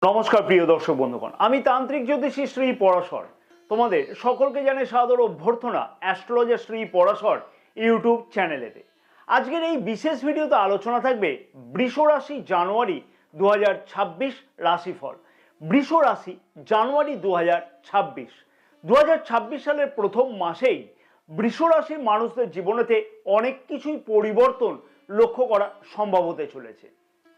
নমস্কার প্রিয় দর্শক বন্ধুগণ, আমি তান্ত্রিক জ্যোতিষী শ্রী পরাশর তোমাদের সকলকে জানাই সাদর অভ্যর্থনা অ্যাস্ট্রোলজার শ্রী পরাশর ইউটিউব চ্যানেলেতে। আজকের এই বিশেষ ভিডিওতে আলোচনা থাকবে বৃষ রাশি জানুয়ারি 2026 রাশিফল। বৃষ রাশি জানুয়ারি 2026 সালের প্রথম মাসেই বৃষ রাশির মানুষদের জীবনেতে অনেক কিছুই পরিবর্তন লক্ষ্য করা সম্ভব হতে চলেছে।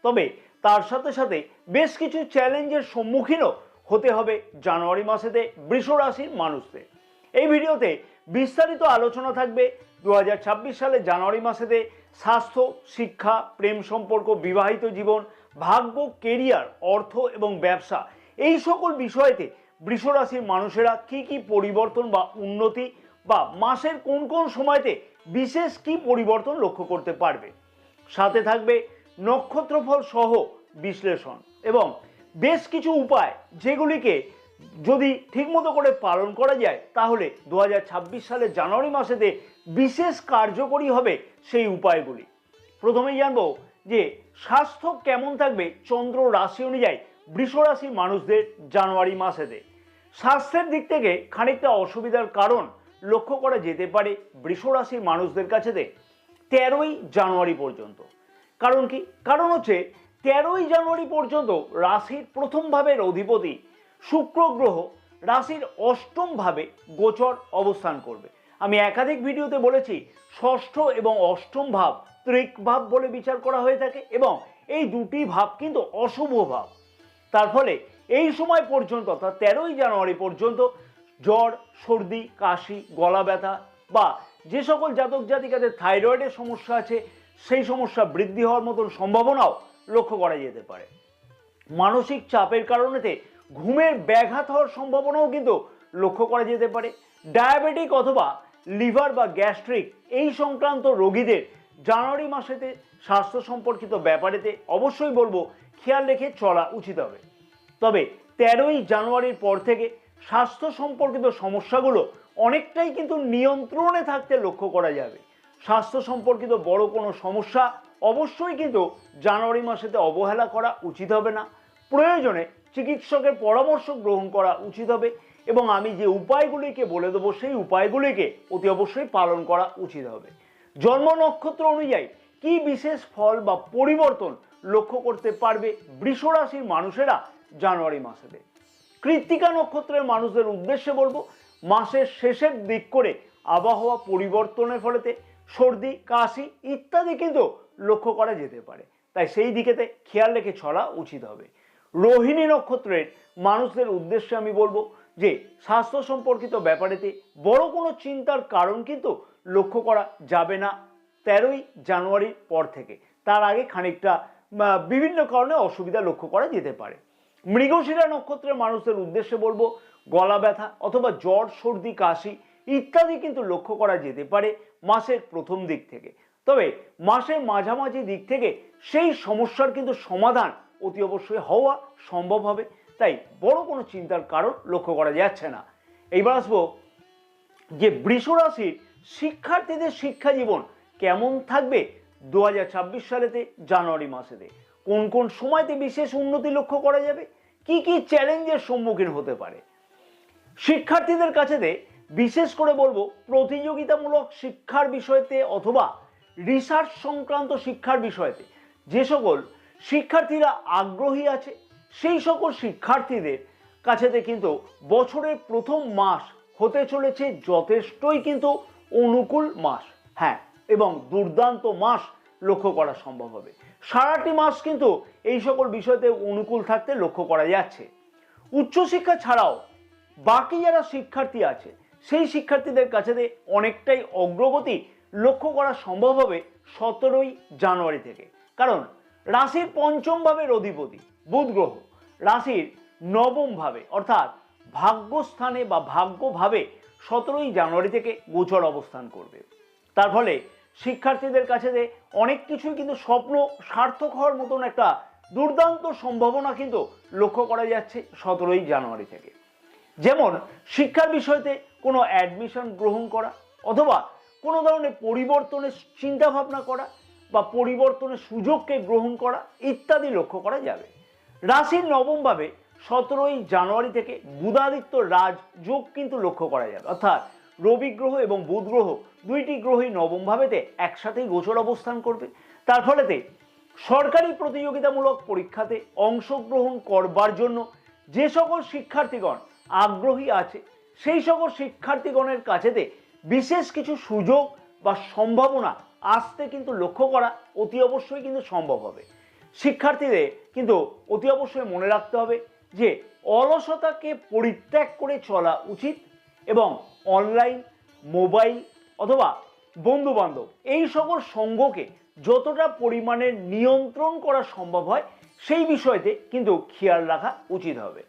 তবে তার সাথে সাথে বেশ কিছু চ্যালেঞ্জের সম্মুখীনও হতে হবে জানুয়ারি মাসেতে বৃষ রাশির মানুষদের। এই ভিডিওতে বিস্তারিত আলোচনা থাকবে 2026 সালে জানুয়ারি মাসেতে স্বাস্থ্য, শিক্ষা, প্রেম সম্পর্ক, বিবাহিত জীবন, ভাগ্য, কেরিয়ার, অর্থ এবং ব্যবসা, এই সকল বিষয়েতে বৃষ রাশির মানুষেরা কি কি পরিবর্তন বা উন্নতি বা মাসের কোন কোন সময়তে বিশেষ কি পরিবর্তন লক্ষ্য করতে পারবে। সাথে থাকবে নক্ষত্রফল সহ বিশ্লেষণ এবং বেশ কিছু উপায় যেগুলিকে যদি ঠিকমতো করে পালন করা যায় তাহলে 2026 সালের জানুয়ারি মাসেতে বিশেষ কার্যকরী হবে সেই উপায়গুলি। প্রথমেই জানবো যে স্বাস্থ্য কেমন থাকবে চন্দ্র রাশি অনুযায়ী বৃষ রাশির মানুষদের জানুয়ারি মাসেতে। স্বাস্থ্যের দিক থেকে খানিকটা অসুবিধার কারণ লক্ষ্য করা যেতে পারে বৃষ রাশির মানুষদের কাছেতে 13ই জানুয়ারি পর্যন্ত। কারণ কি? কারণ হচ্ছে 13ই জানুয়ারি পর্যন্ত রাশির প্রথম ভাবের অধিপতি শুক্র গ্রহ রাশির অষ্টম ভাবে গোচর অবস্থান করবে। আমি একাধিক ভিডিওতে বলেছি ষষ্ঠ এবং অষ্টম ভাব ত্রিক ভাব বলে বিচার করা হয়ে থাকে এবং এই দুটি ভাব কিন্তু অশুভ ভাব। তার ফলে এই সময় পর্যন্ত অর্থাৎ 13ই জানুয়ারি পর্যন্ত জ্বর, সর্দি, কাশি, গলা ব্যথা বা যে সকল জাতক জাতিকাদের থাইরয়েডের সমস্যা আছে সেই সমস্যা বৃদ্ধি হওয়ার মতন সম্ভাবনাও লক্ষ্য করা যেতে পারে। মানসিক চাপের কারণেতে ঘুমের ব্যাঘাত হওয়ার সম্ভাবনাও কিন্তু লক্ষ্য করা যেতে পারে। ডায়াবেটিক অথবা লিভার বা গ্যাস্ট্রিক এই সংক্রান্ত রোগীদের জানুয়ারি মাসেতে স্বাস্থ্য সম্পর্কিত ব্যাপারেতে অবশ্যই বলবো খেয়াল রেখে চলা উচিত হবে। তবে 13ই জানুয়ারির পর থেকে স্বাস্থ্য সম্পর্কিত সমস্যাগুলো অনেকটাই কিন্তু নিয়ন্ত্রণে থাকতে লক্ষ্য করা যাবে। স্বাস্থ্য সম্পর্কিত বড় কোনো সমস্যা অবশ্যই কিন্তু জানুয়ারি মাসেতে অবহেলা করা উচিত হবে না। প্রয়োজনে চিকিৎসকের পরামর্শ গ্রহণ করা উচিত হবে এবং আমি যে উপায়গুলিকে বলে দেবো সেই উপায়গুলিকে অতি অবশ্যই পালন করা উচিত হবে। জন্ম নক্ষত্র অনুযায়ী কি বিশেষ ফল বা পরিবর্তন লক্ষ্য করতে পারবে বৃষ রাশির মানুষেরা জানুয়ারি মাসেতে। কৃত্তিকা নক্ষত্রের মানুষদের উদ্দেশ্যে বলবো মাসের শেষের দিক করে আবহাওয়া পরিবর্তনের ফলেতে সর্দি, কাশি ইত্যাদি কিন্তু লক্ষ্য করা যেতে পারে, তাই সেই দিকেতে খেয়াল রেখে চলা উচিত হবে। রোহিণী নক্ষত্রের মানুষদের উদ্দেশ্যে আমি বলবো যে স্বাস্থ্য সম্পর্কিত ব্যাপারেতে বড় কোনো চিন্তার কারণ কিন্তু লক্ষ্য করা যাবে না 13ই জানুয়ারির পর থেকে। তার আগে খানিকটা বিভিন্ন কারণে অসুবিধা লক্ষ্য করা যেতে পারে। মৃগশিরা নক্ষত্রের মানুষদের উদ্দেশ্যে বলবো গলা ব্যথা অথবা জ্বর, সর্দি, কাশি ইত্যাদি কিন্তু লক্ষ্য করা যেতে পারে মাসের প্রথম দিক থেকে। তবে মাসের মাঝামাঝি দিক থেকে সেই সমস্যার কিন্তু সমাধান অতি অবশ্যই হওয়া সম্ভব হবে, তাই বড় কোনো চিন্তার কারণ লক্ষ্য করা যাচ্ছে না। এইবার আসবো যে বৃষ রাশির শিক্ষার্থীদের শিক্ষা জীবন কেমন থাকবে 2026 সালেতে জানুয়ারি মাসেতে। কোন কোন সময়তে বিশেষ উন্নতি লক্ষ্য করা যাবে, কি কি চ্যালেঞ্জের সম্মুখীন হতে পারে। শিক্ষার্থীদের কাছেতে বিশেষ করে বলবো প্রতিযোগিতামূলক শিক্ষার বিষয়তে অথবা রিসার্চ সংক্রান্ত শিক্ষার বিষয়তে যে সকল শিক্ষার্থীরা আগ্রহী আছে সেই সকল শিক্ষার্থীদের কাছেতে কিন্তু বছরের প্রথম মাস হতে চলেছে যথেষ্টই কিন্তু অনুকূল মাস। হ্যাঁ, এবং দুর্দান্ত মাস লক্ষ্য করা সম্ভব হবে। সারাটি মাস কিন্তু এই সকল বিষয়তে অনুকূল থাকতে লক্ষ্য করা যাচ্ছে। উচ্চশিক্ষা ছাড়াও বাকি যারা শিক্ষার্থী আছে সেই শিক্ষার্থীদের কাছে অনেকটাই অগ্রগতি লক্ষ্য করা সম্ভব হবে 17ই জানুয়ারি থেকে। কারণ রাশির পঞ্চম ভাবের অধিপতি বুধ গ্রহ রাশির নবম ভাবে অর্থাৎ ভাগ্যস্থানে বা ভাগ্যভাবে 17ই জানুয়ারি থেকে গোচর অবস্থান করবে। তার ফলে শিক্ষার্থীদের কাছে অনেক কিছুই কিন্তু স্বপ্ন সার্থক হওয়ার মতন একটা দুর্দান্ত সম্ভাবনা কিন্তু লক্ষ্য করা যাচ্ছে 17ই জানুয়ারি থেকে। যেমন শিক্ষার বিষয়তে কোনো অ্যাডমিশন গ্রহণ করা অথবা কোনো ধরনের পরিবর্তনের চিন্তা ভাবনা করা বা পরিবর্তনের সুযোগকে গ্রহণ করা ইত্যাদি লক্ষ্য করা যাবে। রাশির নবম ভাবে 17ই জানুয়ারি থেকে বুধাদিত্য রাজ যোগ কিন্তু লক্ষ্য করা যাবে, অর্থাৎ রবি গ্রহ এবং বুধ গ্রহ দুইটি গ্রহই নবম ভাবেতে একসাথেই গোচর অবস্থান করবে। তার ফলেতে সরকারি প্রতিযোগিতামূলক পরীক্ষাতে অংশগ্রহণ করবার জন্য যে সকল শিক্ষার্থীগণ আগ্রহী আছে সেই সকল শিক্ষার্থীগণের কাছেতে বিশেষ কিছু সুযোগ বা সম্ভাবনা আসতে কিন্তু লক্ষ্য করা অতি অবশ্যই কিন্তু সম্ভব হবে। শিক্ষার্থীদের কিন্তু অতি অবশ্যই মনে রাখতে হবে যে অলসতাকে পরিত্যাগ করে চলা উচিত এবং অনলাইন, মোবাইল অথবা বন্ধুবান্ধব এই সকল সঙ্গকে যতটা পরিমাণে নিয়ন্ত্রণ করা সম্ভব হয় সেই বিষয়তে কিন্তু খেয়াল রাখা উচিত হবে।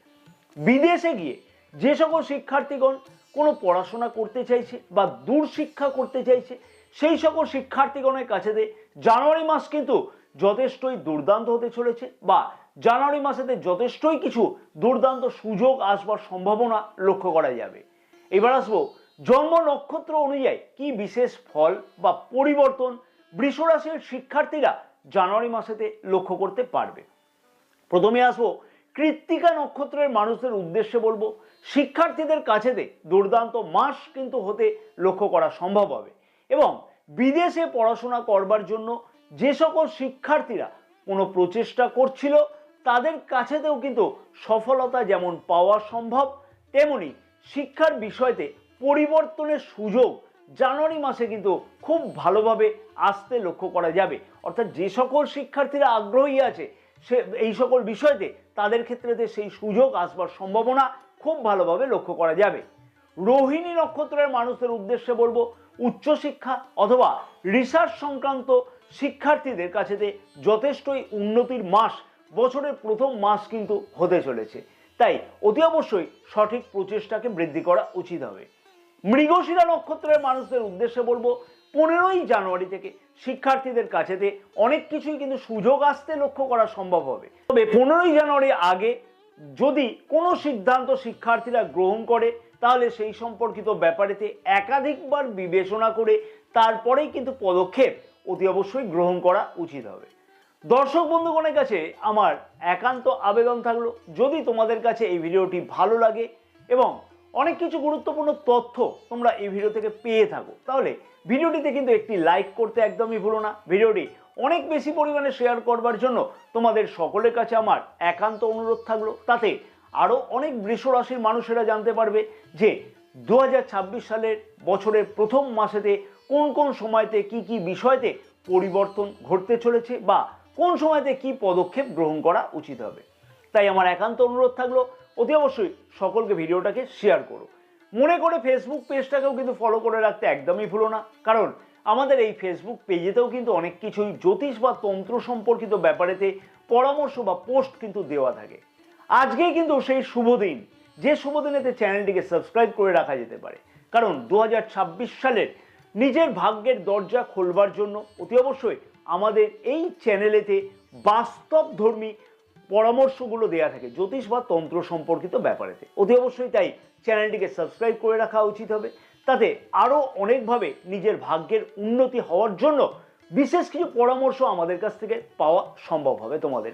বিদেশে গিয়ে যে সকল শিক্ষার্থীগণ কোনো পড়াশোনা করতে চাইছে বা দূর শিক্ষা করতে চাইছে সেই সকল শিক্ষার্থীগণের কাছে জানুয়ারি মাস কিন্তু যথেষ্টই দুর্দান্ত হতে চলেছে, বা জানুয়ারি মাসেতে যথেষ্টই কিছু দুর্দান্ত সুযোগ আসবার সম্ভাবনা লক্ষ্য করা যাবে। এবার আসবো জন্ম নক্ষত্র অনুযায়ী কি বিশেষ ফল বা পরিবর্তন বৃষ রাশির শিক্ষার্থীরা জানুয়ারি মাসেতে লক্ষ্য করতে পারবে। প্রথমে আসবো কৃত্তিকা নক্ষত্রের মানুষদের উদ্দেশ্যে বলবো, শিক্ষার্থীদের কাছেতে দুর্দান্ত মাস কিন্তু হতে লক্ষ্য করা সম্ভব হবে এবং বিদেশে পড়াশোনা করবার জন্য যে সকল শিক্ষার্থীরা কোনো প্রচেষ্টা করছিল তাদের কাছেতেও কিন্তু সফলতা যেমন পাওয়া সম্ভব, তেমনি শিক্ষার বিষয়তে পরিবর্তনের সুযোগ জানুয়ারি মাসে কিন্তু খুব ভালোভাবে আসতে লক্ষ্য করা যাবে। অর্থাৎ যে সকল শিক্ষার্থীরা আগ্রহী আছে সে এই সকল বিষয়তে তাদের ক্ষেত্রে সেই সুযোগ আসবার সম্ভাবনা খুব ভালোভাবে লক্ষ্য করা যাবে। রোহিণী নক্ষত্রের মানুষদের উদ্দেশ্যে বলবো, উচ্চশিক্ষা অথবা রিসার্চ সংক্রান্ত শিক্ষার্থীদের কাছেতে যথেষ্টই উন্নতির মাস, বছরের প্রথম মাস কিন্তু হতে চলেছে, তাই অতি অবশ্যই সঠিক প্রচেষ্টাকে বৃদ্ধি করা উচিত হবে। মৃগশিরা নক্ষত্রের মানুষদের উদ্দেশ্যে বলবো, 15ই জানুয়ারি থেকে শিক্ষার্থীদের কাছেতে অনেক কিছুই কিন্তু সুযোগ আসতে লক্ষ্য করা সম্ভব হবে। তবে 15ই জানুয়ারির আগে যদি কোনো সিদ্ধান্ত শিক্ষার্থীরা গ্রহণ করে তাহলে সেই সম্পর্কিত ব্যাপারেতে একাধিকবার বিবেচনা করে তারপরেই কিন্তু পদক্ষেপ অতি অবশ্যই গ্রহণ করা উচিত হবে। দর্শক বন্ধুগণের কাছে আমার একান্ত আবেদন থাকলো, যদি তোমাদের কাছে এই ভিডিওটি ভালো লাগে এবং অনেক কিছু গুরুত্বপূর্ণ তথ্য তোমরা এই ভিডিও থেকে পেয়ে থাকো তাহলে ভিডিওটিতে কিন্তু একটি লাইক করতে একদমই ভুলো না। ভিডিওটি অনেক বেশি পরিমাণে শেয়ার করবার জন্য তোমাদের সকলের কাছে আমার একান্ত অনুরোধ থাকলো, তাতে আরও অনেক বৃষ রাশির মানুষেরা জানতে পারবে যে 2026 সালের বছরের প্রথম মাসেতে কোন কোন সময়তে কি কি বিষয়তে পরিবর্তন ঘটতে চলেছে বা কোন সময়তে কি পদক্ষেপ গ্রহণ করা উচিত হবে। তাই আমার একান্ত অনুরোধ থাকলো অতি অবশ্যই সকলকে ভিডিওটাকে শেয়ার করো। মনে করে ফেসবুক পেজটাকেও কিন্তু ফলো করে রাখতে একদমই ভুলো না, কারণ আমাদের এই ফেসবুক পেজেতেও কিন্তু অনেক কিছুই জ্যোতিষ বা তন্ত্র সম্পর্কিত ব্যাপারেতে পরামর্শ বা পোস্ট কিন্তু দেওয়া থাকে। আজকেই কিন্তু সেই শুভ দিন, যে শুভ দিনেতে চ্যানেলটিকে সাবস্ক্রাইব করে রাখা যেতে পারে, কারণ 2026 সালের নিজের ভাগ্যের দরজা খোলবার জন্য অতি অবশ্যই আমাদের এই চ্যানেলেতে বাস্তবধর্মী পরামর্শগুলো দেয়া থাকে জ্যোতিষ বা তন্ত্র সম্পর্কিত ব্যাপারেতে। অতি অবশ্যই তাই চ্যানেলটিকে সাবস্ক্রাইব করে রাখা উচিত হবে, তাতে আরও অনেকভাবে নিজের ভাগ্যের উন্নতি হওয়ার জন্য বিশেষ কিছু পরামর্শ আমাদের কাছ থেকে পাওয়া সম্ভব হবে তোমাদের।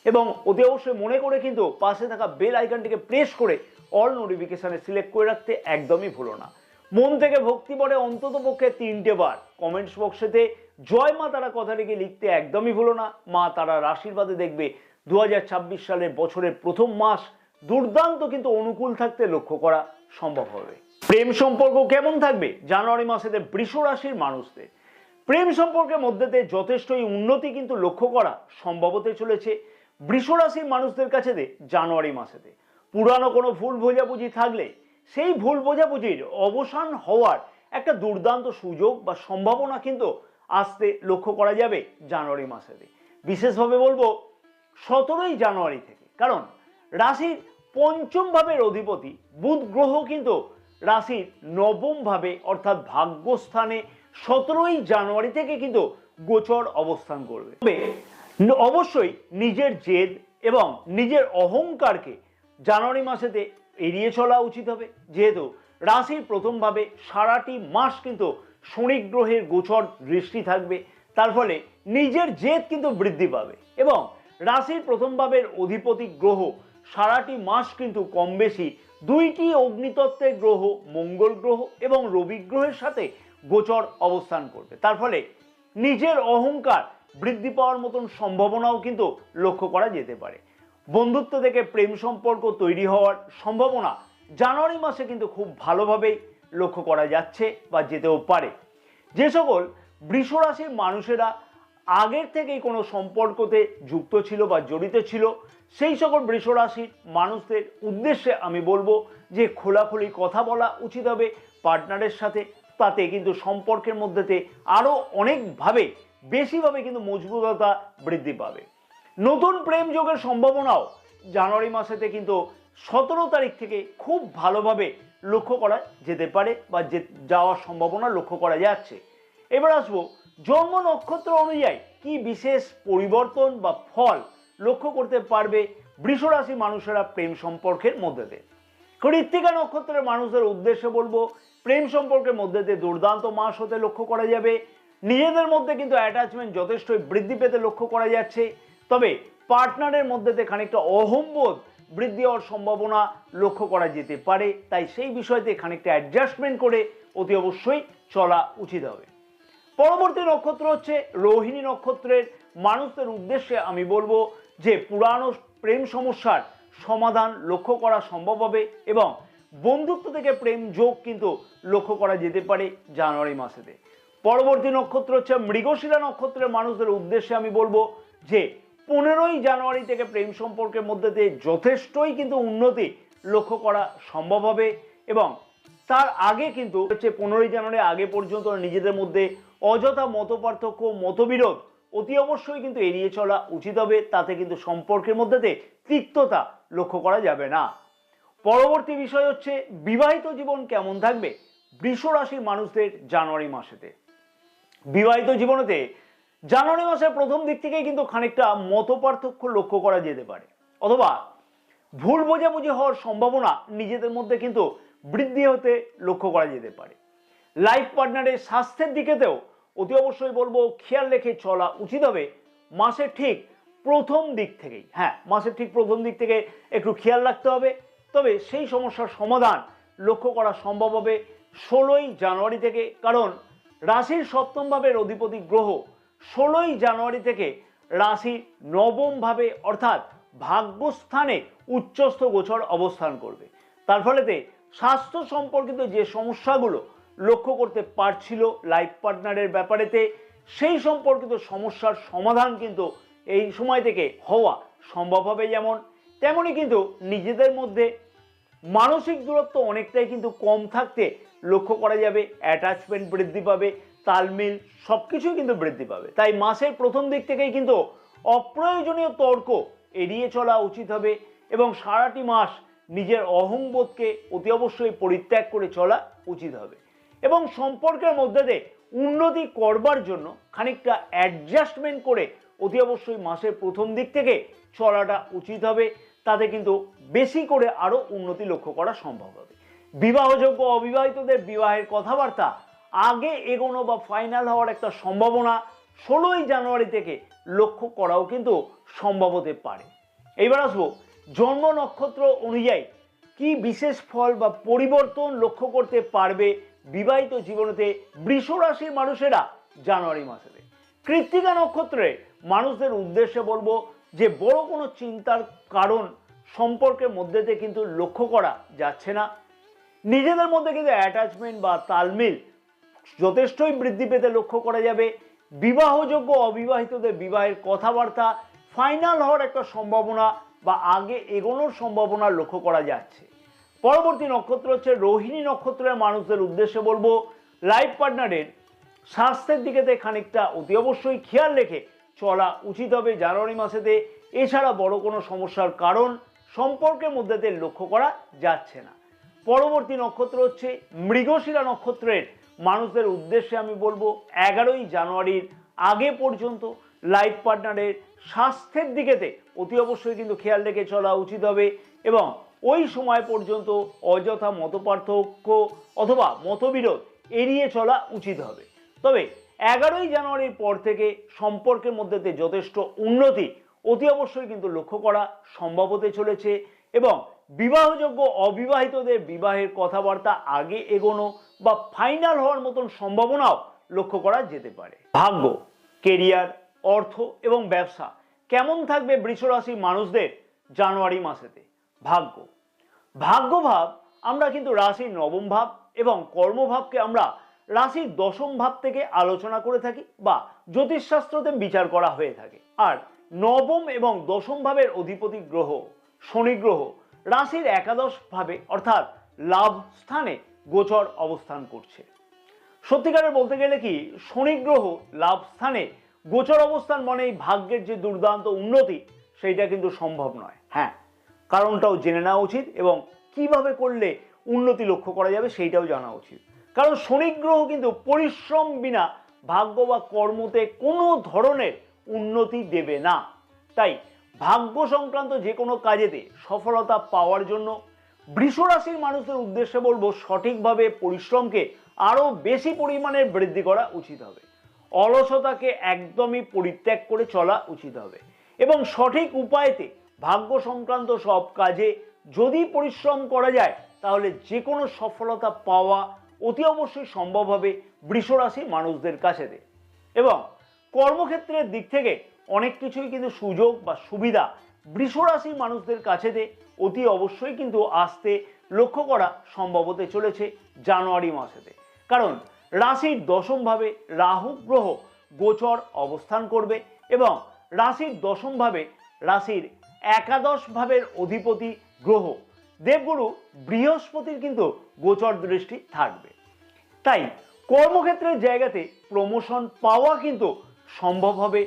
এবং অতি অবশ্যই মনে করে কিন্তু পাশে থাকা বেল আইকনটিকে প্রেস করে অল নোটিফিকেশানে সিলেক্ট করে রাখতে একদমই ভুলো না। মন থেকে ভক্তি ভরে অন্তত পক্ষে 3টে বার কমেন্টস বক্সেতে জয় মা তারা কথাটিকে লিখতে একদমই ভুলো না। মা তারার আশীর্বাদে দেখবে 2026 সালের বছরের প্রথম মাস দুর্দান্ত কিন্তু অনুকূল থাকতে লক্ষ্য করা সম্ভব হবে। প্রেম সম্পর্ক কেমন থাকবে জানুয়ারি মাসেতে বৃষ রাশির মানুষদের? প্রেম সম্পর্কের মধ্যেতে যথেষ্টই উন্নতি কিন্তু লক্ষ্য করা সম্ভব হতে চলেছে বৃষ রাশির মানুষদের কাছে জানুয়ারি মাসেতে। পুরানো কোনো ভুল বোঝাবুঝি থাকলে সেই ভুল বোঝাবুঝির অবসান হওয়ার একটা দুর্দান্ত সুযোগ বা সম্ভাবনা কিন্তু আসতে লক্ষ্য করা যাবে জানুয়ারি মাসেতে। বিশেষভাবে বলবো 17ই জানুয়ারি থেকে, কারণ রাশির পঞ্চম ভাবের অধিপতি বুধ গ্রহ কিন্তু রাশির নবম ভাবে অর্থাৎ ভাগ্যস্থানে 17ই জানুয়ারি থেকে কিন্তু গোচর অবস্থান করবে। তবে অবশ্যই নিজের জেদ এবং নিজের অহংকারকে জানুয়ারি মাসেতে এড়িয়ে চলা উচিত হবে, যেহেতু রাশির প্রথম ভাবে সারাটি মাস কিন্তু শনি গ্রহের গোচর দৃষ্টি থাকবে, তার ফলে নিজের জেদ কিন্তু বৃদ্ধি পাবে এবং রাশির প্রথম ভাবের অধিপতি গ্রহ সারাটি মাস কিন্তু কম বেশি দুইটি অগ্নিতত্ত্বের গ্রহ মঙ্গল গ্রহ এবং রবি গ্রহের সাথে গোচর অবস্থান করবে। তার ফলে নিজের অহংকার বৃদ্ধি পাওয়ার মতন সম্ভাবনাও কিন্তু লক্ষ্য করা যেতে পারে। বন্ধুত্ব থেকে প্রেম সম্পর্ক তৈরি হওয়ার সম্ভাবনা জানুয়ারি মাসে কিন্তু খুব ভালোভাবেই লক্ষ্য করা যাচ্ছে বা যেতেও পারে। যে সকল বৃষ রাশির মানুষেরা আগের থেকেই কোনো সম্পর্কতে যুক্ত ছিল বা জড়িত ছিল, সেই সকল বৃষ রাশির মানুষদের উদ্দেশ্যে আমি বলবো যে খোলাখুলি কথা বলা উচিত হবে পার্টনারের সাথে। তাতে কিন্তু সম্পর্কের মধ্যেতে আরও অনেকভাবে বেশিভাবে কিন্তু মজবুততা বৃদ্ধি পাবে। নতুন প্রেম যোগের সম্ভাবনাও জানুয়ারি মাসেতে কিন্তু 17 তারিখ থেকে খুব ভালোভাবে লক্ষ্য করা যেতে পারে বা যাওয়ার সম্ভাবনা লক্ষ্য করা যাচ্ছে। এবার আসবো জন্ম নক্ষত্র অনুযায়ী কি বিশেষ পরিবর্তন বা ফল লক্ষ্য করতে পারবে বৃষ রাশি মানুষেরা প্রেম সম্পর্কের মধ্যেতে। কৃত্তিকা নক্ষত্রের মানুষদের উদ্দেশ্যে বলবো প্রেম সম্পর্কের মধ্যেতে দুর্দান্ত মাস হতে লক্ষ্য করা যাবে। নিজেদের মধ্যে কিন্তু অ্যাটাচমেন্ট যথেষ্টই বৃদ্ধি পেতে লক্ষ্য করা যাচ্ছে, তবে পার্টনারের মধ্যেতে খানিকটা অহংবোধ বৃদ্ধি হওয়ার সম্ভাবনা লক্ষ্য করা যেতে পারে। তাই সেই বিষয়তে খানিকটা অ্যাডজাস্টমেন্ট করে অতি অবশ্যই চলা উচিত হবে। পরবর্তী নক্ষত্র হচ্ছে রোহিণী নক্ষত্রের মানুষদের উদ্দেশ্যে আমি বলবো যে পুরানো প্রেম সমস্যার সমাধান লক্ষ্য করা সম্ভব হবে এবং বন্ধুত্ব থেকে প্রেম যোগ কিন্তু লক্ষ্য করা যেতে পারে জানুয়ারি মাসেতে। পরবর্তী নক্ষত্র হচ্ছে মৃগশিরা নক্ষত্রের মানুষদের উদ্দেশ্যে আমি বলবো যে 15ই জানুয়ারি থেকে প্রেম সম্পর্কের মধ্যে দিয়ে যথেষ্টই কিন্তু উন্নতি লক্ষ্য করা সম্ভব হবে এবং তার আগে কিন্তু হচ্ছে 15ই জানুয়ারি আগে পর্যন্ত নিজেদের মধ্যে অযথা মতপার্থক্য মতবিরোধ অতি অবশ্যই কিন্তু এড়িয়ে চলা উচিত হবে। তাতে কিন্তু সম্পর্কের মধ্যে তিক্ততা লক্ষ্য করা যাবে না। পরবর্তী বিষয় হচ্ছে বিবাহিত জীবন কেমন থাকবে বৃষ রাশির মানুষদের জানুয়ারি মাসেতে। বিবাহিত জীবনেতে জানুয়ারি মাসের প্রথম দিক থেকেই কিন্তু খানিকটা মতপার্থক্য লক্ষ্য করা যেতে পারে অথবা ভুল বোঝাবুঝি হওয়ার সম্ভাবনা নিজেদের মধ্যে কিন্তু বৃদ্ধি হতে লক্ষ্য করা যেতে পারে। লাইফ পার্টনারের স্বাস্থ্যের দিকেতেও অতি অবশ্যই বলবো খেয়াল রেখে চলা উচিত হবে মাসের ঠিক প্রথম দিক থেকেই। হ্যাঁ, মাসের ঠিক প্রথম দিক থেকে একটু খেয়াল রাখতে হবে, তবে সেই সমস্যার সমাধান লক্ষ্য করা সম্ভব হবে 16ই জানুয়ারি থেকে। কারণ রাশির সপ্তম ভাবের অধিপতি গ্রহ 16ই জানুয়ারি থেকে রাশির নবম ভাবে অর্থাৎ ভাগ্যস্থানে উচ্চস্থ গোচর অবস্থান করবে। তার ফলেতে স্বাস্থ্য সম্পর্কিত যে সমস্যাগুলো লক্ষ্য করতে পারছিল লাইফ পার্টনারের ব্যাপারেতে, সেই সম্পর্কিত সমস্যার সমাধান কিন্তু এই সময় থেকে হওয়া সম্ভব হবে। যেমন তেমনই কিন্তু নিজেদের মধ্যে মানসিক দূরত্ব অনেকটাই কিন্তু কম থাকতে লক্ষ্য করা যাবে। অ্যাটাচমেন্ট বৃদ্ধি পাবে, তালমিল সবকিছুই কিন্তু বৃদ্ধি পাবে। তাই মাসের প্রথম দিক থেকেই কিন্তু অপ্রয়োজনীয় তর্ক এড়িয়ে চলা উচিত হবে এবং সারাটি মাস নিজের অহংবোধকে অতি অবশ্যই পরিত্যাগ করে চলা উচিত হবে এবং সম্পর্কের মধ্যে উন্নতি করবার জন্য খানিকটা অ্যাডজাস্টমেন্ট করে অতি অবশ্যই মাসের প্রথম দিক থেকে চলাটা উচিত হবে। তাতে কিন্তু বেশি করে আরো উন্নতি লক্ষ্য করা সম্ভব হবে। বিবাহযোগ্য অবিবাহিতদের বিবাহের কথাবার্তা আগে এগোনো বা ফাইনাল হওয়ার একটা সম্ভাবনা 16ই জানুয়ারি থেকে লক্ষ্য করাও কিন্তু সম্ভব হতে পারে। এইবার আসবো জন্ম নক্ষত্র অনুযায়ী কি বিশেষ ফল বা পরিবর্তন লক্ষ্য করতে পারবে বিবাহিত জীবনেতে বৃষ রাশির মানুষেরা জানুয়ারি মাসে। কৃত্তিকা নক্ষত্রে মানুষদের উদ্দেশ্যে বলবো যে বড় কোনো চিন্তার কারণ সম্পর্কের মধ্যেতে কিন্তু লক্ষ্য করা যাচ্ছে না। নিজেদের মধ্যে কিন্তু অ্যাটাচমেন্ট বা তালমিল যথেষ্টই বৃদ্ধি পেতে লক্ষ্য করা যাবে। বিবাহযোগ্য অবিবাহিতদের বিবাহের কথাবার্তা ফাইনাল হওয়ার একটা সম্ভাবনা বা আগে এগোনোর সম্ভাবনা লক্ষ্য করা যাচ্ছে। পরবর্তী নক্ষত্র হচ্ছে রোহিণী নক্ষত্রের মানুষদের উদ্দেশ্যে বলবো লাইফ পার্টনারের স্বাস্থ্যের দিকেতে খানিকটা অতি অবশ্যই খেয়াল রেখে চলা উচিত হবে জানুয়ারি মাসেতে। এছাড়া বড় কোনো সমস্যার কারণ সম্পর্কের মধ্যে লক্ষ্য করা যাচ্ছে না। পরবর্তী নক্ষত্র হচ্ছে মৃগশিরা নক্ষত্রের মানুষদের উদ্দেশ্যে আমি বলবো 11ই জানুয়ারির আগে পর্যন্ত লাইফ পার্টনারের স্বাস্থ্যের দিকেতে অতি অবশ্যই কিন্তু খেয়াল রেখে চলা উচিত হবে এবং ওই সময় পর্যন্ত অযথা মতপার্থক্য অথবা মতবিরোধ এড়িয়ে চলা উচিত হবে। তবে 11ই জানুয়ারির পর থেকে সম্পর্কের মধ্যে যথেষ্ট উন্নতি অতি অবশ্যই কিন্তু লক্ষ্য করা সম্ভব হতে চলেছে এবং বিবাহযোগ্য অবিবাহিতদের বিবাহের কথাবার্তা আগে এগোনো বা ফাইনাল হওয়ার মতন সম্ভাবনাও লক্ষ্য করা যেতে পারে। ভাগ্য, কেরিয়ার, অর্থ এবং ব্যবসা কেমন থাকবে বৃষ রাশির মানুষদের জানুয়ারি মাসেতে? ভাগ্যভাব আমরা কিন্তু রাশির নবম ভাব এবং কর্মভাবকে আমরা রাশির দশম ভাব থেকে আলোচনা করে থাকি বা জ্যোতিষশাস্ত্রতে বিচার করা হয়ে থাকে। আর নবম এবং দশম ভাবের অধিপতি গ্রহ শনি গ্রহ রাশির একাদশ ভাবে অর্থাৎ লাভ স্থানে গোচর অবস্থান করছে। সত্যিকারের বলতে গেলে কি, শনি গ্রহ লাভ স্থানে গোচর অবস্থান মানেই ভাগ্যের যে দুর্দান্ত উন্নতি সেইটা কিন্তু সম্ভব নয়। হ্যাঁ, কারণটাও জেনে নেওয়া উচিত এবং কিভাবে করলে উন্নতি লক্ষ্য করা যাবে সেইটাও জানা উচিত। কারণ শনি গ্রহ কিন্তু পরিশ্রম বিনা ভাগ্য বা কর্মতে কোনো ধরনের উন্নতি দেবে না। তাই ভাগ্য সংক্রান্ত যে কোনো কাজেতে সফলতা পাওয়ার জন্য বৃষ রাশির মানুষদের উদ্দেশ্যে বলবো, সঠিকভাবে পরিশ্রমকে আরো বেশি পরিমাণে বৃদ্ধি করা উচিত হবে। অলসতাকে একদমই পরিত্যাগ করে চলা উচিত হবে এবং সঠিক উপায়তে ভাগ্য সংক্রান্ত সব কাজে যদি পরিশ্রম করা যায় তাহলে যে কোনো সফলতা পাওয়া অতি অবশ্যই সম্ভব হবে বৃষ রাশির মানুষদের কাছেতে। এবং কর্মক্ষেত্রের দিক থেকে অনেক কিছুই কিন্তু সুযোগ বা সুবিধা বৃষ রাশির মানুষদের কাছেতে অতি অবশ্যই কিন্তু আসতে লক্ষ্য করা সম্ভব হতে চলেছে জানুয়ারি মাসেতে। কারণ রাশির দশম ভাবে রাহু গ্রহ গোচর অবস্থান করবে এবং রাশির দশম ভাবে রাশির একাদশ ভাবের অধিপতি গ্রহ দেবগুরু বৃহস্পতির কিন্তু গোচর দৃষ্টি থাকবে। তাই কর্মক্ষেত্রের জায়গাতে প্রমোশন পাওয়া কিন্তু সম্ভব হবে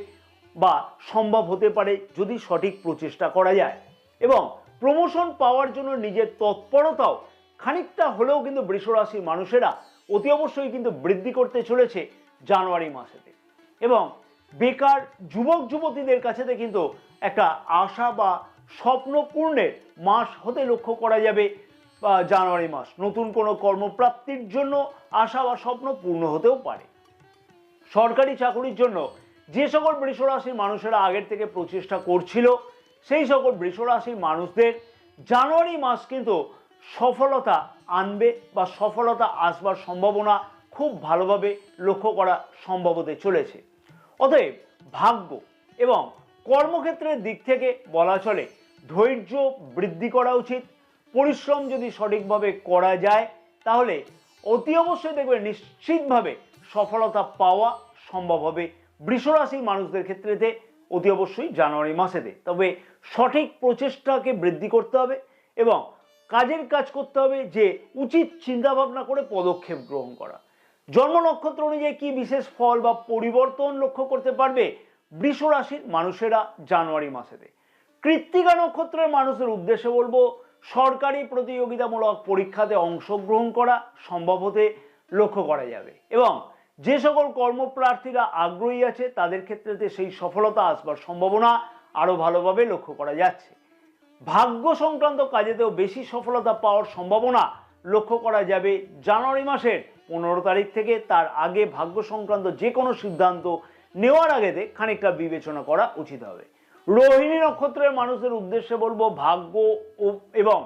বা সম্ভব হতে পারে যদি সঠিক প্রচেষ্টা করা যায় এবং প্রমোশন পাওয়ার জন্য নিজের তৎপরতাও খানিকটা হলেও কিন্তু বৃষ রাশির মানুষেরা অতি অবশ্যই কিন্তু বৃদ্ধি করতে চলেছে জানুয়ারি মাসেতে। এবং বেকার যুবক যুবতীদের কাছেতে কিন্তু একটা আশা বা স্বপ্ন পূর্ণের মাস হতে লক্ষ্য করা যাবে জানুয়ারি মাস। নতুন কোনো কর্মপ্রাপ্তির জন্য আশা বা স্বপ্ন পূর্ণ হতেও পারে। সরকারি চাকরির জন্য যে সকল বৃষ রাশির মানুষেরা আগের থেকে প্রচেষ্টা করছিল সেই সকল বৃষ রাশির মানুষদের জানুয়ারি মাস কিন্তু সফলতা আনবে বা সফলতা আসবার সম্ভাবনা খুব ভালোভাবে লক্ষ্য করা সম্ভব হতে চলেছে। অতএব ভাগ্য এবং কর্মক্ষেত্রের দিক থেকে বলা চলে ধৈর্য বৃদ্ধি করা উচিত। পরিশ্রম যদি সঠিকভাবে করা যায় তাহলে অতি অবশ্যই দেখবে নিশ্চিতভাবে সফলতা পাওয়া সম্ভব হবে বৃষ রাশির মানুষদের ক্ষেত্রেতে অতি অবশ্যই জানুয়ারি মাসেতে। তবে সঠিক প্রচেষ্টাকে বৃদ্ধি করতে হবে এবং কাজের কাজ করতে হবে যে উচিত চিন্তা ভাবনা করে পদক্ষেপ গ্রহণ করা। জন্ম নক্ষত্র অনুযায়ী কি বিশেষ ফল বা পরিবর্তন লক্ষ্য করতে পারবে বৃষ রাশির মানুষেরা জানুয়ারি মাসেতে? কৃত্তিকা নক্ষত্রের মানুষদের উদ্দেশ্যে বলবো, সরকারি প্রতিযোগিতামূলক পরীক্ষাতে অংশগ্রহণ করা সম্ভব হতে লক্ষ্য করা যাবে এবং যে সকল কর্মপ্রার্থীরা আগ্রহী আছে তাদের ক্ষেত্রে সেই সফলতা আসবার সম্ভাবনা আরো ভালোভাবে লক্ষ্য করা যাচ্ছে। ভাগ্য সংক্রান্ত কাজেতেও বেশি সফলতা পাওয়ার সম্ভাবনা লক্ষ্য করা যাবে জানুয়ারি মাসের 15 তারিখ থেকে। তার আগে ভাগ্য সংক্রান্ত যে কোনো সিদ্ধান্ত নেওয়ার আগেতে খানিকটা বিবেচনা করা উচিত হবে। রোহিণী নক্ষত্রের মানুষদের উদ্দেশ্যে বলবো, ভাগ্য এবং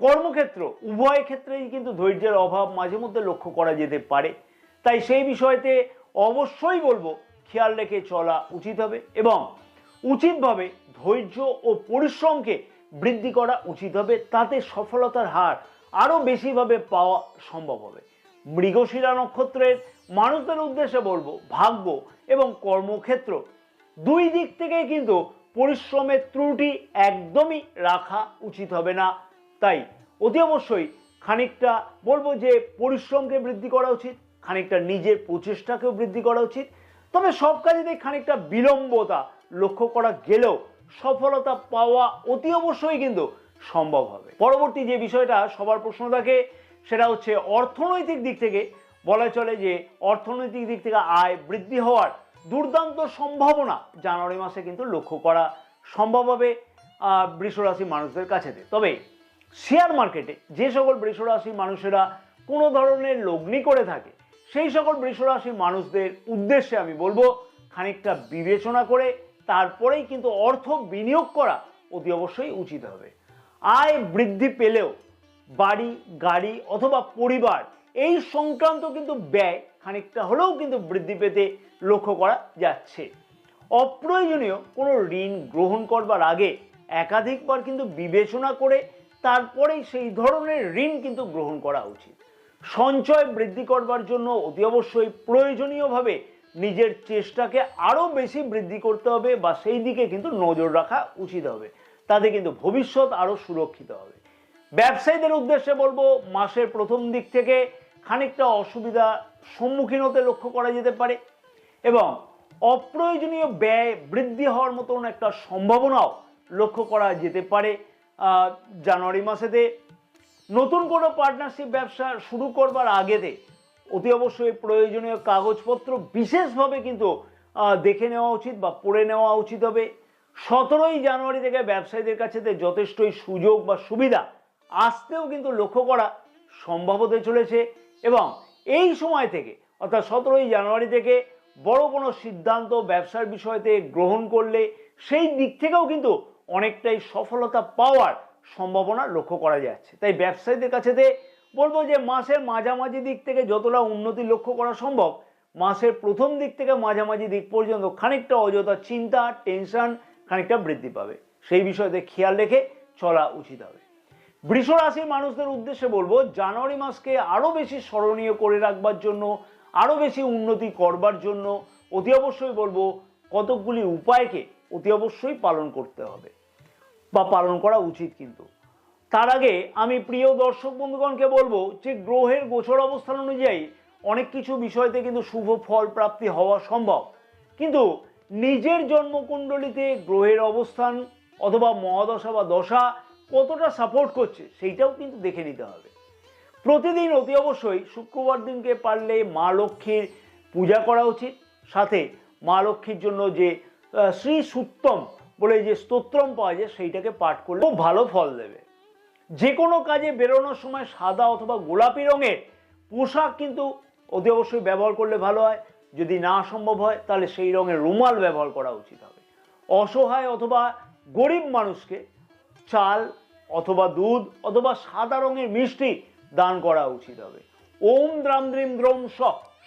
কর্মক্ষেত্র উভয় ক্ষেত্রেই কিন্তু ধৈর্যের অভাব মাঝে মধ্যে লক্ষ্য করা যেতে পারে। তাই সেই বিষয়তে অবশ্যই বলবো খেয়াল রেখে চলা উচিত হবে এবং উচিতভাবে ধৈর্য ও পরিশ্রমকে বৃদ্ধি করা উচিত হবে। তাতে সফলতার হার আরো বেশিভাবে পাওয়া সম্ভব হবে। মৃগশিরা নক্ষত্রের মানুষদের উদ্দেশ্যে বলবো, ভাগ্য এবং কর্মক্ষেত্র দুই দিক থেকে কিন্তু পরিশ্রমের ত্রুটি একদমই রাখা উচিত হবে না। তাই অতি অবশ্যই খানিকটা বলবো যে পরিশ্রমকে বৃদ্ধি করা উচিত, খানিকটা নিজের প্রচেষ্টাকেও বৃদ্ধি করা উচিত। তবে সব কাজেতেই খানিকটা বিলম্বতা লক্ষ্য করা গেলেও সফলতা পাওয়া অতি অবশ্যই কিন্তু সম্ভব হবে। পরবর্তী যে বিষয়টা সবার প্রশ্ন থাকে সেটা হচ্ছে অর্থনৈতিক দিক থেকে। বলা চলে যে অর্থনৈতিক দিক থেকে আয় বৃদ্ধি হওয়ার দুর্দান্ত সম্ভাবনা জানুয়ারি মাসে কিন্তু লক্ষ্য করা সম্ভব হবে বৃষ রাশির মানুষদের কাছেতে। তবে শেয়ার মার্কেটে যে সকল বৃষ রাশির মানুষেরা কোনো ধরনের লগ্নি করে থাকে সেই সকল বৃষ রাশির মানুষদের উদ্দেশ্যে আমি বলবো খানিকটা বিবেচনা করে তারপরেই কিন্তু অর্থ বিনিয়োগ করা অতি অবশ্যই উচিত হবে। আয় বৃদ্ধি পেলেও বাড়ি, গাড়ি অথবা পরিবার এই সংক্রান্ত কিন্তু ব্যয় খানিকটা হলেও কিন্তু বৃদ্ধি পেতে লক্ষ্য করা যাচ্ছে। অপ্রয়োজনীয় কোনো ঋণ গ্রহণ করবার আগে একাধিকবার কিন্তু বিবেচনা করে তারপরেই সেই ধরনের ঋণ কিন্তু গ্রহণ করা উচিত। সঞ্চয় বৃদ্ধি করবার জন্য অতি অবশ্যই প্রয়োজনীয়ভাবে নিজের চেষ্টাকে আরো বেশি বৃদ্ধি করতে হবে বা সেই দিকে কিন্তু নজর রাখা উচিত হবে, তাতে কিন্তু ভবিষ্যৎ আরো সুরক্ষিত হবে। ব্যবসায়ীদের উদ্দেশ্যে বলবো, মাসের প্রথম দিক থেকে খানিকটা অসুবিধা সম্মুখীন হতে লক্ষ্য করা যেতে পারে এবং অপ্রয়োজনীয় ব্যয় বৃদ্ধি হওয়ার মতন একটা সম্ভাবনাও লক্ষ্য করা যেতে পারে জানুয়ারি মাসেতে। নতুন কোনো পার্টনারশিপ ব্যবসা শুরু করবার আগেতে অতি অবশ্যই প্রয়োজনীয় কাগজপত্র বিশেষভাবে কিন্তু দেখে নেওয়া উচিত বা পড়ে নেওয়া উচিত হবে। 17ই জানুয়ারি থেকে ব্যবসায়ীদের কাছে যথেষ্টই সুযোগ বা সুবিধা আসতেও কিন্তু লক্ষ্য করা সম্ভব হতে চলেছে এবং এই সময় থেকে অর্থাৎ 17ই জানুয়ারি থেকে বড় কোনো সিদ্ধান্ত ব্যবসার বিষয়তে গ্রহণ করলে সেই দিক থেকেও কিন্তু অনেকটাই সফলতা পাওয়ার সম্ভাবনা লক্ষ্য করা যাচ্ছে। তাই ব্যবসায়ীদের কাছে বলবো যে মাসের মাঝামাঝি দিক থেকে যতটা উন্নতি লক্ষ্য করা সম্ভব, মাসের প্রথম দিক থেকে মাঝামাঝি দিক পর্যন্ত খানিকটা অযথা চিন্তা, টেনশন খানিকটা বৃদ্ধি পাবে। সেই বিষয়তে খেয়াল রেখে চলা উচিত হবে। বৃষ রাশির মানুষদের উদ্দেশ্যে বলবো, জানুয়ারি মাসকে আরো বেশি স্মরণীয় করে রাখবার জন্য, আরো বেশি উন্নতি করবার জন্য অতি অবশ্যই বলবো কতকগুলি উপায়কে অতি অবশ্যই পালন করতে হবে বা পালন করা উচিত। কিন্তু তার আগে আমি প্রিয় দর্শক বন্ধুগণকে বলবো যে গ্রহের গোচর অবস্থান অনুযায়ী অনেক কিছু বিষয়তে কিন্তু শুভ ফল প্রাপ্তি হওয়া সম্ভব, কিন্তু নিজের জন্মকুণ্ডলিতে গ্রহের অবস্থান অথবা মহাদশা বা দশা কতটা সাপোর্ট করছে সেইটাও কিন্তু দেখে নিতে হবে। প্রতিদিন অতি অবশ্যই শুক্রবার দিনকে পারলে মা লক্ষ্মীর পূজা করা উচিত। সাথে মা লক্ষ্মীর জন্য যে শ্রী সূক্তম বলে যে স্তোত্রম পাওয়া যায় সেইটাকে পাঠ করলে খুব ভালো ফল দেবে। যে কোনো কাজে বেরোনোর সময় সাদা অথবা গোলাপি রঙের পোশাক কিন্তু অতি অবশ্যই ব্যবহার করলে ভালো হয়। যদি না সম্ভব হয় তাহলে সেই রঙের রুমাল ব্যবহার করা উচিত হবে। অসহায় অথবা গরিব মানুষকে চাল অথবা দুধ অথবা সাদা রঙের মিষ্টি দান করা উচিত হবে। ওম দ্রাম দ্রিম দ্রৌম স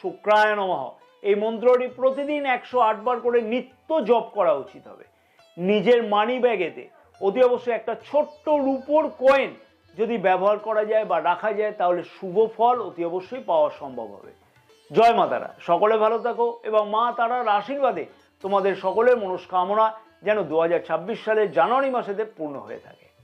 শুক্রায় নমঃ এই মন্ত্রটি প্রতিদিন 108 বার করে নিত্য জপ করা উচিত হবে। নিজের মানি ব্যাগেতে অতি অবশ্যই একটা ছোট্ট রূপোর কয়েন যদি ব্যবহার করা যায় বা রাখা যায় তাহলে শুভ ফল অতি অবশ্যই পাওয়া সম্ভব হবে। জয় মা তারা, সকলে ভালো থাকো এবং মা তারার আশীর্বাদে তোমাদের সকলের মনস্কামনা যেন 2026 সালের জানুয়ারি মাসেতে পূর্ণ হয়ে থাকে।